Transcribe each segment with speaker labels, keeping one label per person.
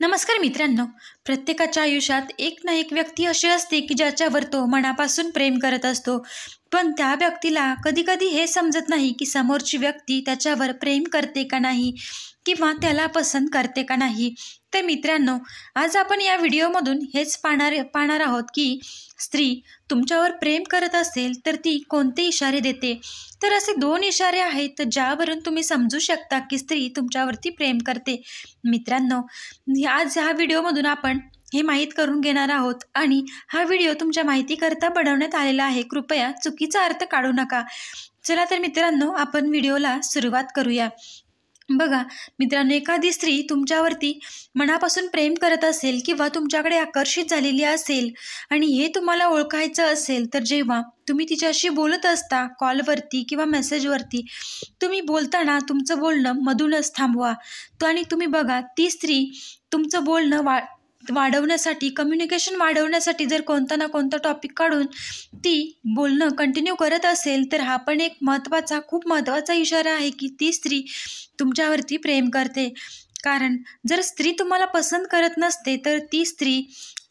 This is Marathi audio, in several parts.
Speaker 1: नमस्कार मित्रांनो, प्रत्येकाच्या आयुष्यात एक ना एक व्यक्ती अशी असते की ज्याच्यावर तो मनापासून प्रेम करत असतो. पण त्या व्यक्तीला कधी-कधी हे समजत नाही की समोरची व्यक्ती त्याच्यावर प्रेम करते का नाही किंवा त्याला पसंत करते का नाही. तर मित्रांनो, आज आपण या व्हिडिओमधून हेच पाहणार आहोत की स्त्री तुमच्यावर प्रेम करत असेल तर ती कोणते इशारे देते. तर असे 2 इशारे आहेत ज्यावरून तुम्ही समजू शकता की स्त्री तुमच्यावरती प्रेम करते. मित्रांनो, आज ह्या व्हिडिओमधून आपण हे माहीत करून घेणार आहोत आणि हा व्हिडिओ तुमच्या माहितीकरता बनवण्यात आलेला आहे. कृपया चुकीचा अर्थ काढू नका. चला तर मित्रांनो, आपण व्हिडिओला सुरुवात करूया. बघा मित्रांनो, एखादी स्त्री तुमच्यावरती मनापासून प्रेम करत असेल किंवा तुमच्याकडे आकर्षित झालेली असेल आणि हे तुम्हाला ओळखायचं असेल तर जेव्हा तुम्ही तिच्याशी बोलत असता कॉलवरती किंवा मेसेजवरती, तुम्ही बोलताना तुमचं बोलणं मधूनच थांबवा. आणि तुम्ही बघा, ती स्त्री तुमचं बोलणं वाढवण्यासाठी, कम्युनिकेशन वाढवण्यासाठी जर कोणता ना कोणता टॉपिक काढून ती बोलणं कंटिन्यू करत असेल तर हा पण एक खूप महत्त्वाचा इशारा आहे की ती स्त्री तुमच्यावरती प्रेम करते. कारण जर स्त्री तुम्हाला पसंत करत नसते तर ती स्त्री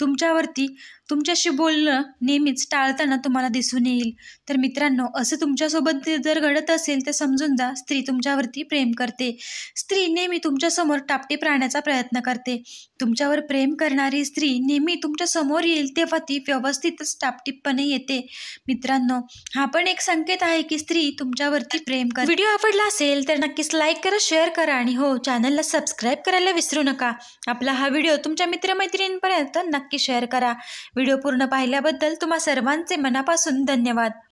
Speaker 1: तुमच्याशी बोलणं नेहमीच टाळताना तुम्हाला दिसून येईल. तर मित्रांनो, असं तुमच्यासोबत जर घडत असेल तर समजून जा, स्त्री तुमच्यावरती प्रेम करते. स्त्री नेहमी तुमच्यासमोर टापटीप राहण्याचा प्रयत्न करते. तुमच्यावर प्रेम करणारी स्त्री नेहमी तुमच्या समोर येईल तेव्हा ती व्यवस्थितच टापटीपपणे येते. मित्रांनो, हा पण एक संकेत आहे की स्त्री तुमच्यावरती प्रेम करते. व्हिडिओ आवडला असेल तर नक्कीच लाईक करा, शेअर करा आणि हो, चॅनलला सबस्क्राईब करायला विसरू नका. आपला हा व्हिडिओ तुमच्या मित्रमैत्रिणींपर्यंत नक्की शेअर करा. व्हिडिओ पूर्ण पाहिल्याबद्दल तुम्हा सर्वांचे मनापासून धन्यवाद.